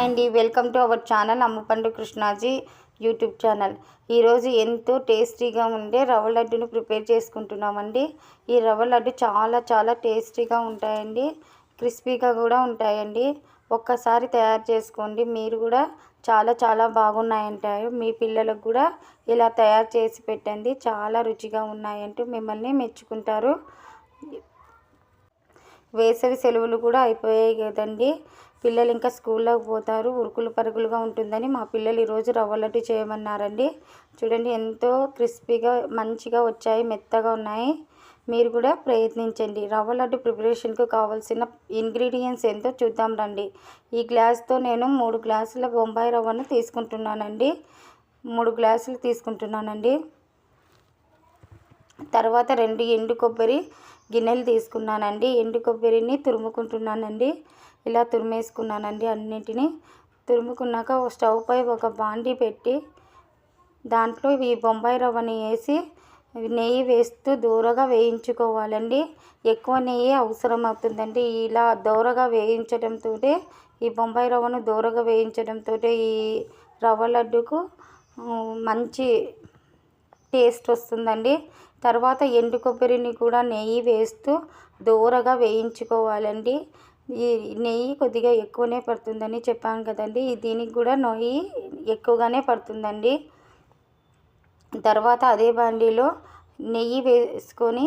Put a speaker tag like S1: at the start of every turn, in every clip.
S1: అండి, welcome to our channel అమ్మపండు Krishnaji YouTube channel. ఈరోజు ఎంతో టేస్టీగా ఉండే రవ్వ లడ్డును ప్రిపేర్ చేసుకుంటున్నామండి. ఈ రవ్వ లడ్డు చాలా చాలా టేస్టీగా ఉంటాయండి, క్రిస్పీగా కూడా ఉంటాయండి. ఒక్కసారి తయారు చేసుకోండి, మీరు కూడా చాలా చాలా బాగున్నాయంటారు. మీ పిల్లలకు కూడా ఇలా తయారు చేసి పెట్టండి, చాలా రుచిగా ఉన్నాయంటూ మిమ్మల్ని మెచ్చుకుంటారు. వేసవి సెలవులు కూడా అయిపోయాయి కదండి, పిల్లలు ఇంకా స్కూల్లోకి పోతారు. ఉరుకులు పరుగులుగా ఉంటుందని మా పిల్లలు ఈరోజు రవ్వ లడ్డు చేయమన్నారండి. చూడండి, ఎంతో క్రిస్పీగా మంచిగా వచ్చాయి, మెత్తగా ఉన్నాయి. మీరు కూడా ప్రయత్నించండి. రవ్వ లడ్డు ప్రిపరేషన్కు కావాల్సిన ఇంగ్రీడియంట్స్ ఏంటో చూద్దాం రండి. ఈ గ్లాస్తో నేను 3 గ్లాసుల బొంబాయి రవ్వను తీసుకుంటున్నానండి. 3 గ్లాసులు తీసుకుంటున్నానండి. తర్వాత 2 ఎండు కొబ్బరి గిన్నెలు తీసుకున్నానండి. ఎండు కొబ్బరిని తురుముకుంటున్నానండి. ఇలా తురిమేసుకున్నానండి. అన్నింటినీ తురుముకున్నాక స్టవ్ పై ఒక బాండీ పెట్టి దాంట్లో ఈ బొంబాయి రవ్వని వేసి నెయ్యి వేస్తూ దూరగా వేయించుకోవాలండి. ఎక్కువ నెయ్యి అవసరం అవుతుందండి. ఇలా దూరగా వేయించడంతో, ఈ బొంబాయి రవ్వను దూరగా వేయించడంతో ఈ రవ్వ లడ్డుకు మంచి టేస్ట్ వస్తుందండి. తర్వాత ఎండు కొబ్బరిని కూడా నెయ్యి వేస్తూ దూరగా వేయించుకోవాలండి. ఈ నెయ్యి కొద్దిగా ఎక్కువనే పడుతుందని చెప్పాను కదండి, దీనికి కూడా నెయ్యి ఎక్కువగానే పడుతుందండి. తర్వాత అదే బాండీలో నెయ్యి వేసుకొని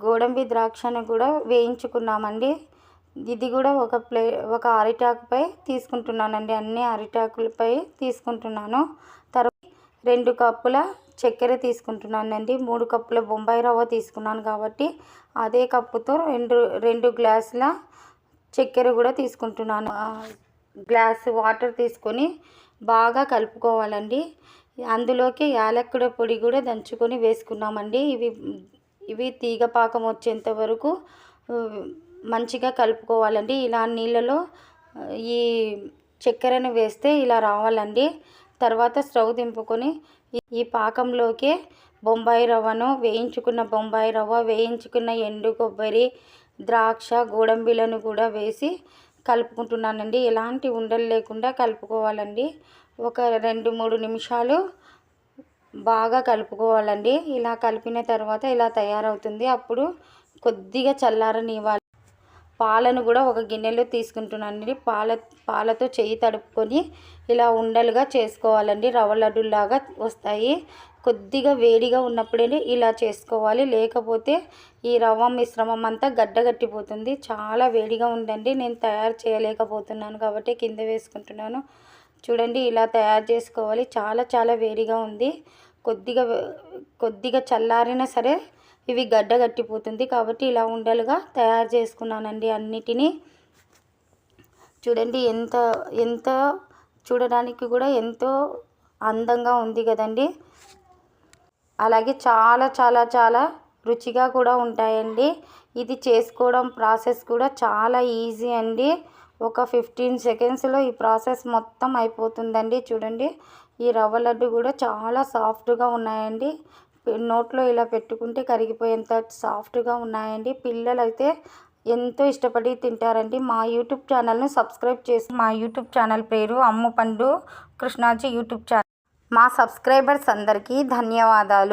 S1: గోడంబి ద్రాక్షను కూడా వేయించుకున్నామండి. ఇది కూడా ఒక అరిటాకుపై తీసుకుంటున్నానండి. అన్ని అరిటాకులపై తీసుకుంటున్నాను. తర్వాత 2 కప్పుల చక్కెర తీసుకుంటున్నానండి. 3 కప్పుల బొంబాయి రవ్వ తీసుకున్నాను కాబట్టి అదే కప్పుతో 2 గ్లాసుల చక్కెర కూడా తీసుకుంటున్నాను. గ్లాసు వాటర్ తీసుకొని బాగా కలుపుకోవాలండి. అందులోకి యాలక్కుల పొడి కూడా దంచుకొని వేసుకున్నామండి. ఇవి తీగ పాకం వచ్చేంత వరకు మంచిగా కలుపుకోవాలండి. ఇలా నీళ్ళలో ఈ చక్కెరను వేస్తే ఇలా రావాలండి. తర్వాత స్టవ్ దింపుకొని ఈ పాకంలోకి బొంబాయి రవ్వను, వేయించుకున్న బొంబాయి రవ్వ, వేయించుకున్న ఎండు కొబ్బరి, ద్రాక్ష, గోడంబిలను కూడా వేసి కలుపుకుంటున్నానండి. ఎలాంటి ఉండలు లేకుండా కలుపుకోవాలండి. ఒక 2-3 నిమిషాలు బాగా కలుపుకోవాలండి. ఇలా కలిపిన తర్వాత ఇలా తయారవుతుంది. అప్పుడు కొద్దిగా చల్లారనివ్వాలి. పాలను కూడా ఒక గిన్నెలో తీసుకుంటున్నానండి. పాలతో చెయ్యి తడుపుకొని ఇలా ఉండలుగా చేసుకోవాలండి. రవ్వ లడ్డులాగా వస్తాయి. కొద్దిగా వేడిగా ఉన్నప్పుడే ఇలా చేసుకోవాలి, లేకపోతే ఈ రవ్వ మిశ్రమం అంతా గడ్డగట్టిపోతుంది. చాలా వేడిగా ఉందండి, నేను తయారు చేయలేకపోతున్నాను కాబట్టి కింద వేసుకుంటున్నాను. చూడండి, ఇలా తయారు చేసుకోవాలి. చాలా చాలా వేడిగా ఉంది. కొద్దిగా చల్లారినా సరే ఇవి గడ్డగట్టిపోతుంది కాబట్టి ఇలా ఉండలుగా తయారు చేసుకున్నానండి అన్నిటినీ. చూడండి, ఎంత చూడడానికి కూడా ఎంతో అందంగా ఉంది కదండి. అలాగే చాలా చాలా చాలా రుచిగా కూడా ఉంటాయండి. ఇది చేసుకోవడం ప్రాసెస్ కూడా చాలా ఈజీ అండి. ఒక 15 సెకండ్స్లో ఈ ప్రాసెస్ మొత్తం అయిపోతుందండి. చూడండి, ఈ రవ్వ లడ్డు కూడా చాలా సాఫ్ట్గా ఉన్నాయండి. నోట్లో ఇలా పెట్టుకుంటే కరిగిపోయేంత సాఫ్ట్గా ఉన్నాయండి. పిల్లలు అయితే ఎంతో ఇష్టపడి తింటారండి. మా యూట్యూబ్ ఛానల్ను సబ్స్క్రైబ్ చేసి, మా యూట్యూబ్ ఛానల్ పేరు అమ్మపండు కృష్ణాజీ యూట్యూబ్ ఛానల్. మా సబ్స్క్రైబర్స్ అందరికీ ధన్యవాదాలు.